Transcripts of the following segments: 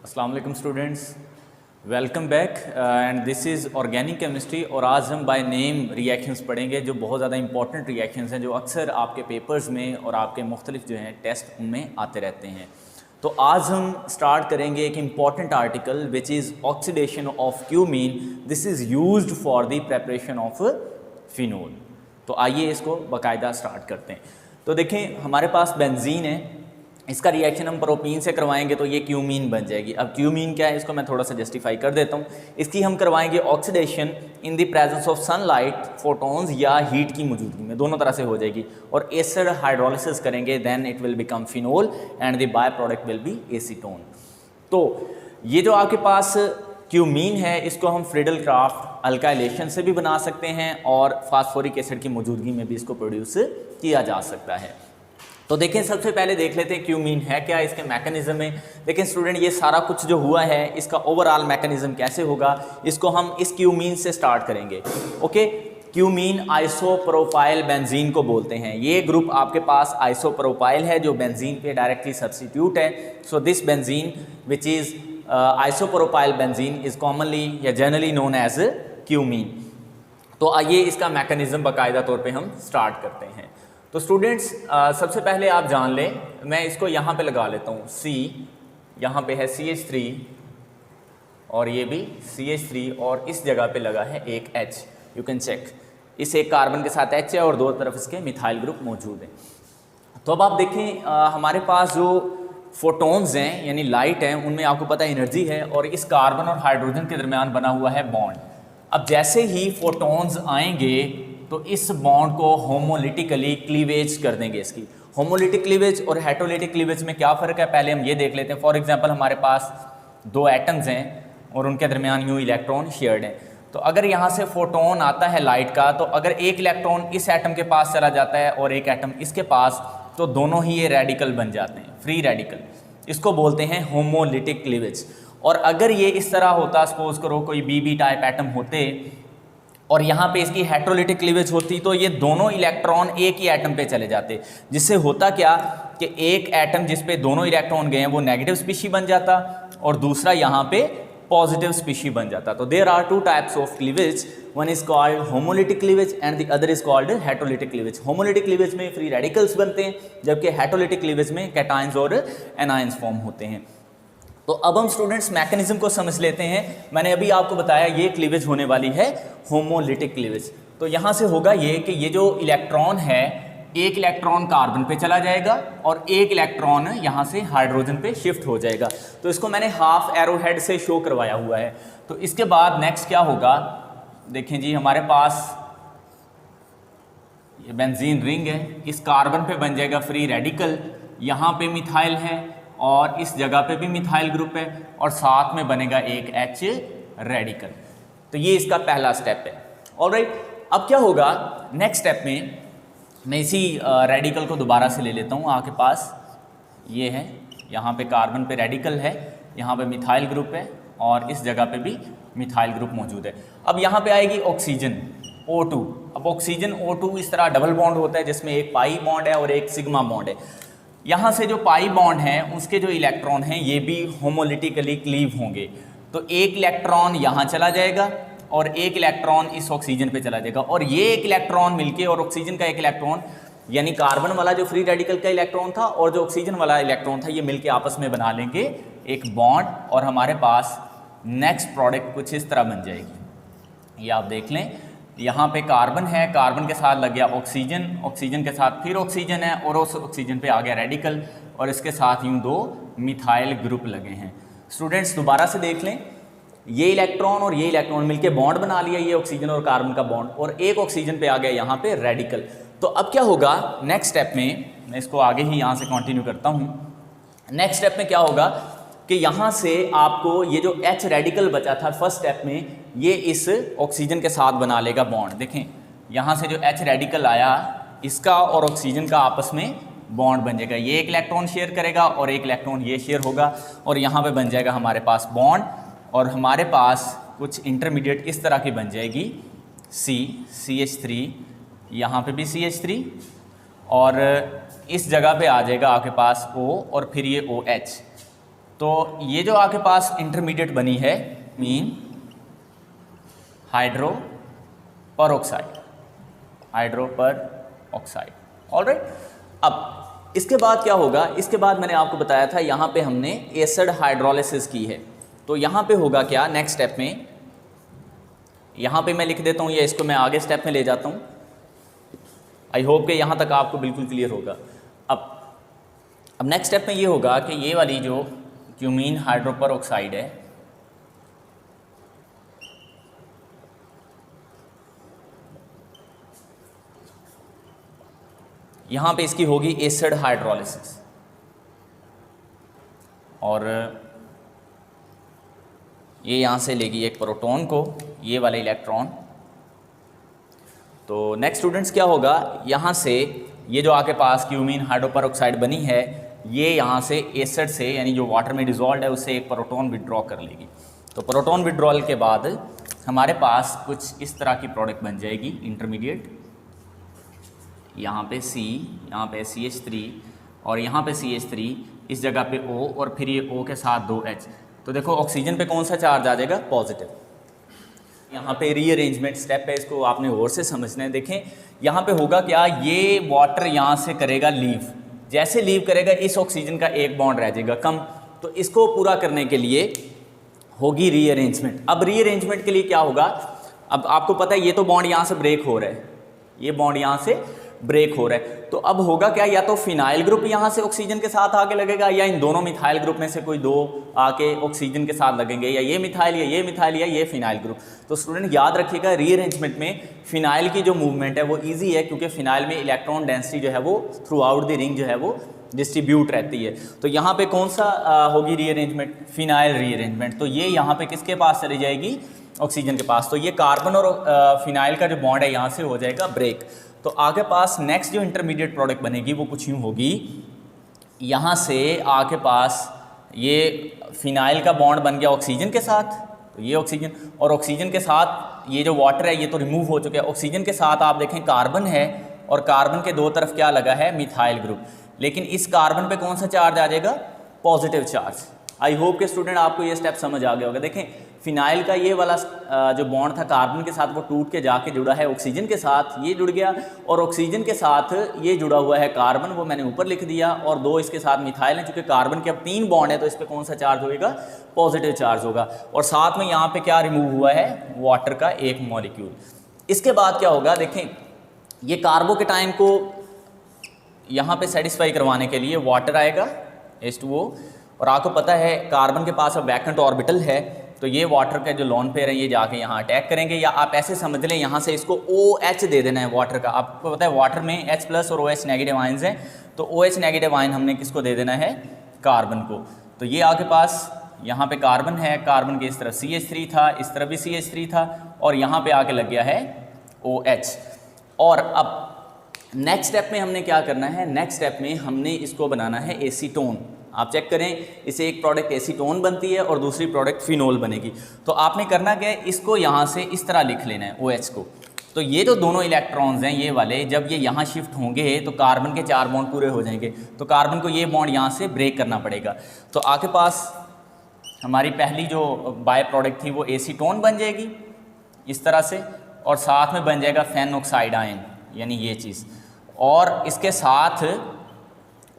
अस्सलाम वालेकुम students, welcome back and this is organic chemistry. और आज हम बाय नेम रिएक्शंस पढ़ेंगे जो बहुत ज़्यादा इंपॉर्टेंट रिएक्शंस हैं, जो अक्सर आपके पेपर्स में और आपके मुख्तलिफ जो हैं टेस्ट उनमें आते रहते हैं। तो आज हम स्टार्ट करेंगे एक important article which is oxidation of cumene. This is used for the preparation of phenol. तो आइए इसको बाकायदा स्टार्ट करते हैं। तो देखें, हमारे पास बेंजीन है, इसका रिएक्शन हम प्रोपीन से करवाएंगे तो ये क्यूमीन बन जाएगी। अब क्यूमीन क्या है, इसको मैं थोड़ा सा जस्टिफाई कर देता हूँ। इसकी हम करवाएंगे oxidation in the presence of sunlight, photons या हीट की मौजूदगी में, दोनों तरह से हो जाएगी। और एसिड हाइड्रोलिसिस करेंगे, then it will become phenol and the by product will be acetone. तो ये जो आपके पास क्यूमीन है, इसको हम फ्रीडल क्राफ्ट अल्काइलेशन से भी बना सकते हैं और फास्फोरिक एसिड की मौजूदगी में भी इसको प्रोड्यूस किया जा सकता है। तो देखें, सबसे पहले देख लेते हैं क्यूमीन है क्या, इसके मैकेनिज्म में। देखें स्टूडेंट, ये सारा कुछ जो हुआ है इसका ओवरऑल मैकेनिज्म कैसे होगा, इसको हम इस क्यूमीन से स्टार्ट करेंगे। ओके, क्यूमीन आइसोप्रोपाइल बेंजीन को बोलते हैं। ये ग्रुप आपके पास आइसोप्रोपाइल है जो बेंजीन पे डायरेक्टली सब्स्टिट्यूट है। So this benzene which is isopropyl benzene is commonly या जनरली नोन एज क्यूमीन। तो आइए इसका मैकेनिज्म बाकायदा तौर पे हम स्टार्ट करते हैं। तो स्टूडेंट्स, सबसे पहले आप जान लें, मैं इसको यहाँ पे लगा लेता हूँ C, यहाँ पे है CH3 और ये भी CH3 और इस जगह पे लगा है एक H। यू कैन चेक, इस एक कार्बन के साथ H है और दो तरफ इसके मिथाइल ग्रुप मौजूद हैं। तो अब आप देखें, हमारे पास जो फोटॉन्स हैं यानी लाइट हैं, उनमें आपको पता है एनर्जी है और इस कार्बन और हाइड्रोजन के दरमियान बना हुआ है बॉन्ड। अब जैसे ही फोटॉन्स आएंगे तो इस बॉन्ड को होमोलिटिकली क्लीवेज कर देंगे। इसकी होमोलिटिक क्लीवेज और हेटेरोलिटिक क्लीवेज में क्या फ़र्क है, पहले हम ये देख लेते हैं। फॉर एग्जांपल, हमारे पास दो एटम्स हैं और उनके दरमियान यूँ इलेक्ट्रॉन शेयर्ड हैं। तो अगर यहाँ से फोटोन आता है लाइट का, तो अगर एक इलेक्ट्रॉन इस एटम के पास चला जाता है और एक एटम इसके पास, तो दोनों ही ये रेडिकल बन जाते हैं, फ्री रेडिकल। इसको बोलते हैं होमोलिटिक क्लीवेज। और अगर ये इस तरह होता, सपोज करो कोई बीबी टाइप एटम होते और यहाँ पे इसकी हेटेरोलिटिक क्लीवेज होती, तो ये दोनों इलेक्ट्रॉन एक ही एटम पे चले जाते। जिससे होता क्या कि एक एटम जिस पे दोनों इलेक्ट्रॉन गए हैं वो नेगेटिव स्पीशी बन जाता और दूसरा यहाँ पे पॉजिटिव स्पीशी बन जाता। तो there are two types of cleavage, one is called homolytic cleavage and the other is called heterolytic cleavage. Homolytic cleavage में फ्री रेडिकल्स बनते हैं, जबकि हेटेरोलिटिक क्लीवेज में कैटायंस और एनायंस फॉर्म होते हैं। तो अब हम स्टूडेंट्स मैकेनिज्म को समझ लेते हैं। मैंने अभी आपको बताया ये क्लीवेज होने वाली है होमोलिटिक क्लीवेज। तो यहाँ से होगा ये कि ये जो इलेक्ट्रॉन है, एक इलेक्ट्रॉन कार्बन पे चला जाएगा और एक इलेक्ट्रॉन यहाँ से हाइड्रोजन पे शिफ्ट हो जाएगा। तो इसको मैंने हाफ एरो हेड से शो करवाया हुआ है। तो इसके बाद नेक्स्ट क्या होगा, देखें जी, हमारे पास ये बेंजीन रिंग है, इस कार्बन पे बन जाएगा फ्री रेडिकल, यहाँ पे मिथाइल है और इस जगह पे भी मिथाइल ग्रुप है और साथ में बनेगा एक H रेडिकल। तो ये इसका पहला स्टेप है। ऑलराइट, अब क्या होगा नेक्स्ट स्टेप में, मैं इसी रेडिकल को दोबारा से ले लेता हूँ। आपके पास ये है, यहाँ पे कार्बन पे रेडिकल है, यहाँ पे मिथाइल ग्रुप है और इस जगह पे भी मिथाइल ग्रुप मौजूद है। अब यहाँ पे आएगी ऑक्सीजन O2। अब ऑक्सीजन O2 इस तरह डबल बॉन्ड होता है जिसमें एक पाई बॉन्ड है और एक सिग्मा बॉन्ड है। यहाँ से जो पाई बॉन्ड है उसके जो इलेक्ट्रॉन हैं ये भी होमोलिटिकली क्लीव होंगे। तो एक इलेक्ट्रॉन यहाँ चला जाएगा और एक इलेक्ट्रॉन इस ऑक्सीजन पे चला जाएगा और ये एक इलेक्ट्रॉन मिलके और ऑक्सीजन का एक इलेक्ट्रॉन, यानी कार्बन वाला जो फ्री रेडिकल का इलेक्ट्रॉन था और जो ऑक्सीजन वाला इलेक्ट्रॉन था, ये मिलके आपस में बना लेंगे एक बॉन्ड और हमारे पास नेक्स्ट प्रोडक्ट कुछ इस तरह बन जाएगी। ये आप देख लें, यहाँ पे कार्बन है, कार्बन के साथ लग गया ऑक्सीजन, ऑक्सीजन के साथ फिर ऑक्सीजन है और उस ऑक्सीजन पे आ गया रेडिकल और इसके साथ यूँ दो मिथाइल ग्रुप लगे हैं। स्टूडेंट्स दोबारा से देख लें, ये इलेक्ट्रॉन और ये इलेक्ट्रॉन मिलके बॉन्ड बना लिया, ये ऑक्सीजन और कार्बन का बॉन्ड, और एक ऑक्सीजन पे आ गया यहाँ पे रेडिकल। तो अब क्या होगा नेक्स्ट स्टेप में, मैं इसको आगे ही यहाँ से कंटिन्यू करता हूँ। नेक्स्ट स्टेप में क्या होगा कि यहाँ से आपको ये जो H रेडिकल बचा था फर्स्ट स्टेप में, ये इस ऑक्सीजन के साथ बना लेगा बॉन्ड। देखें, यहाँ से जो H रेडिकल आया, इसका और ऑक्सीजन का आपस में बॉन्ड बन जाएगा। ये एक इलेक्ट्रॉन शेयर करेगा और एक इलेक्ट्रॉन ये शेयर होगा और यहाँ पे बन जाएगा हमारे पास बॉन्ड और हमारे पास कुछ इंटरमीडिएट इस तरह की बन जाएगी CH3, यहाँ पे भी CH3 और इस जगह पे आ जाएगा आपके पास O और फिर ये OH। तो ये जो आपके पास इंटरमीडिएट बनी है मीन हाइड्रो पर ऑक्साइड। ऑलराइट, अब इसके बाद क्या होगा, इसके बाद मैंने आपको बताया था यहाँ पे हमने एसिड हाइड्रोलिसिस की है। तो यहाँ पे होगा क्या नेक्स्ट स्टेप में, यहाँ पे मैं लिख देता हूँ, या इसको मैं आगे स्टेप में ले जाता हूँ। आई होप कि यहाँ तक आपको बिल्कुल क्लियर होगा। अब नेक्स्ट स्टेप में ये होगा कि ये वाली जो क्यूमीन हाइड्रोपर ऑक्साइड है, यहाँ पे इसकी होगी एसिड हाइड्रोलिसिस, और ये यहाँ से लेगी एक प्रोटॉन को, ये वाले इलेक्ट्रॉन। तो नेक्स्ट स्टूडेंट्स क्या होगा, यहाँ से ये जो आपके पास क्यूमीन हाइड्रोपर ऑक्साइड बनी है, ये यहाँ से एसिड से यानी जो वाटर में डिजॉल्व है उससे एक प्रोटॉन विड्रॉ कर लेगी। तो प्रोटॉन विड्रॉल के बाद हमारे पास कुछ इस तरह की प्रोडक्ट बन जाएगी इंटरमीडिएट, यहाँ पे C, यहाँ पे CH3 और यहाँ पे CH3, इस जगह पे O और फिर ये O के साथ 2H। तो देखो ऑक्सीजन पे कौन सा चार्ज आ जाएगा, पॉजिटिव। यहाँ पे रीअरेंजमेंट स्टेप है, इसको आपने और से समझना है। देखें यहाँ पे होगा क्या, ये वाटर यहाँ से करेगा लीव, जैसे लीव करेगा इस ऑक्सीजन का एक बॉन्ड रह जाएगा कम, तो इसको पूरा करने के लिए होगी रीअरेंजमेंट। अब रीअरेंजमेंट के लिए क्या होगा, अब आपको पता है ये तो बॉन्ड यहाँ से ब्रेक हो रहा है, ये बॉन्ड यहाँ से ब्रेक हो रहा है, तो अब होगा क्या, या तो फिनाइल ग्रुप यहाँ से ऑक्सीजन के साथ आके लगेगा, या इन दोनों मिथाइल ग्रुप में से कोई दो आके ऑक्सीजन के साथ लगेंगे, या ये मिथाइल या ये मिथाइल या ये फिनाइल ग्रुप। तो स्टूडेंट याद रखिएगा रीअरेंजमेंट में फिनाइल की जो मूवमेंट है वो ईजी है, क्योंकि फिनाइल में इलेक्ट्रॉन डेंसिटी जो है वो थ्रू आउट द रिंग जो है वो डिस्ट्रीब्यूट रहती है। तो यहाँ पे कौन सा होगी रीअरेंजमेंट, फिनाइल रीअरेंजमेंट। तो ये यहाँ पे किसके पास चली जाएगी, ऑक्सीजन के पास। तो ये कार्बन और फिनाइल का जो बॉन्ड है यहाँ से हो जाएगा ब्रेक। तो आगे पास नेक्स्ट जो इंटरमीडिएट प्रोडक्ट बनेगी वो कुछ यूँ होगी, यहाँ से आगे पास ये फिनाइल का बॉन्ड बन गया ऑक्सीजन के साथ, तो ये ऑक्सीजन, और ऑक्सीजन के साथ ये जो वाटर है ये तो रिमूव हो चुका है, ऑक्सीजन के साथ आप देखें कार्बन है, और कार्बन के दो तरफ क्या लगा है, मिथाइल ग्रुप। लेकिन इस कार्बन पे कौन सा चार्ज आ जाएगा, पॉजिटिव चार्ज। आई होप के स्टूडेंट आपको ये स्टेप समझ आ गया होगा। देखें फिनाइल का ये वाला जो बॉन्ड था कार्बन के साथ वो टूट के जाके जुड़ा है ऑक्सीजन के साथ, ये जुड़ गया, और ऑक्सीजन के साथ ये जुड़ा हुआ है कार्बन, वो मैंने ऊपर लिख दिया, और दो इसके साथ मिथाइल है। चूंकि कार्बन के अब 3 बॉन्ड है तो इस पर कौन सा चार्ज होगा, पॉजिटिव चार्ज होगा, और साथ में यहाँ पे क्या रिमूव हुआ है, वाटर का एक मॉलिक्यूल। इसके बाद क्या होगा, देखें ये कार्बोकेटाइन को यहाँ पे सेटिस्फाई करवाने के लिए वाटर आएगा H2O, और आपको पता है कार्बन के पास अब वैकेंट ऑर्बिटल है, तो ये वाटर के जो लोन पेयर हैं ये जाके यहाँ अटैक करेंगे, या आप ऐसे समझ लें यहाँ से इसको OH दे देना है वाटर का। आपको पता है वाटर में H+ और OH नेगेटिव आयंस हैं, तो OH नेगेटिव आयन हमने किसको दे देना है, कार्बन को। तो ये आपके पास यहाँ पे कार्बन है, कार्बन के इस तरफ CH3 था, इस तरफ भी CH3 था, और यहाँ पे आके लग गया है OH। और अब नेक्स्ट स्टेप में हमने क्या करना है, नेक्स्ट स्टेप में हमने इसको बनाना है एसीटोन। आप चेक करें, इसे एक प्रोडक्ट एसीटोन बनती है और दूसरी प्रोडक्ट फिनोल बनेगी। तो आपने करना क्या है, इसको यहाँ से इस तरह लिख लेना है OH को। तो ये जो दोनों इलेक्ट्रॉन्स हैं ये वाले, जब ये यहाँ शिफ्ट होंगे तो कार्बन के 4 बॉन्ड पूरे हो जाएंगे, तो कार्बन को ये बॉन्ड यहाँ से ब्रेक करना पड़ेगा। तो आपके पास हमारी पहली जो बाय प्रोडक्ट थी वो एसीटोन बन जाएगी इस तरह से, और साथ में बन जाएगा फेनॉक्साइड आयन, यानी ये चीज़, और इसके साथ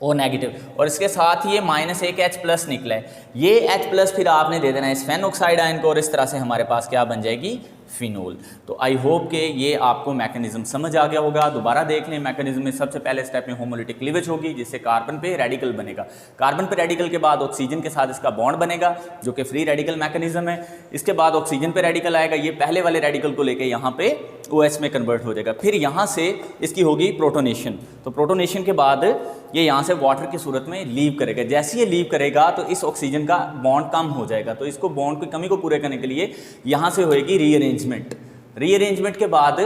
O नेगेटिव, और इसके साथ ये -1H+ निकला है। ये H+ फिर आपने दे देना है इस फेनॉक्साइड आयन को, और इस तरह से हमारे पास क्या बन जाएगी, फिनोल। तो आई होप के ये आपको मैकेनिज्म समझ आ गया होगा। दोबारा देख लें, मैकेनिज्म में सबसे पहले स्टेप में होमोलिटिक क्लीवेज होगी, जिससे कार्बन पे रेडिकल बनेगा। कार्बन पे रेडिकल के बाद ऑक्सीजन के साथ इसका बॉन्ड बनेगा, जो कि फ्री रेडिकल मैकेनिज्म है। इसके बाद ऑक्सीजन पे रेडिकल आएगा, ये पहले वाले रेडिकल को लेके यहाँ पे OH में कन्वर्ट हो जाएगा। फिर यहाँ से इसकी होगी प्रोटोनेशन। तो प्रोटोनेशन के बाद ये यहाँ से वाटर की सूरत में लीव करेगा। जैसे ये लीव करेगा तो इस ऑक्सीजन का बॉन्ड कम हो जाएगा, तो इसको बॉन्ड की कमी को पूरे करने के लिए यहाँ से होएगी रीअरेंजमेंट। रीअरेंजमेंट के बाद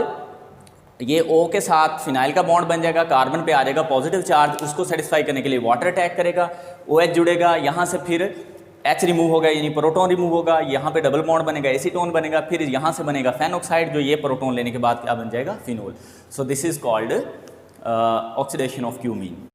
ये O के साथ फिनाइल का बॉन्ड बन जाएगा, कार्बन पे आ जाएगा पॉजिटिव चार्ज, उसको सेटिस्फाई करने के लिए वाटर अटैक करेगा, OH जुड़ेगा, यहाँ से फिर H रिमूव होगा यानी प्रोटॉन रिमूव होगा, यहाँ पे डबल बॉन्ड बनेगा, एसीटोन बनेगा, फिर यहाँ से बनेगा फेनॉक्साइड, जो ये प्रोटॉन लेने के बाद क्या बन जाएगा, phenol. So this is called oxidation of cumene.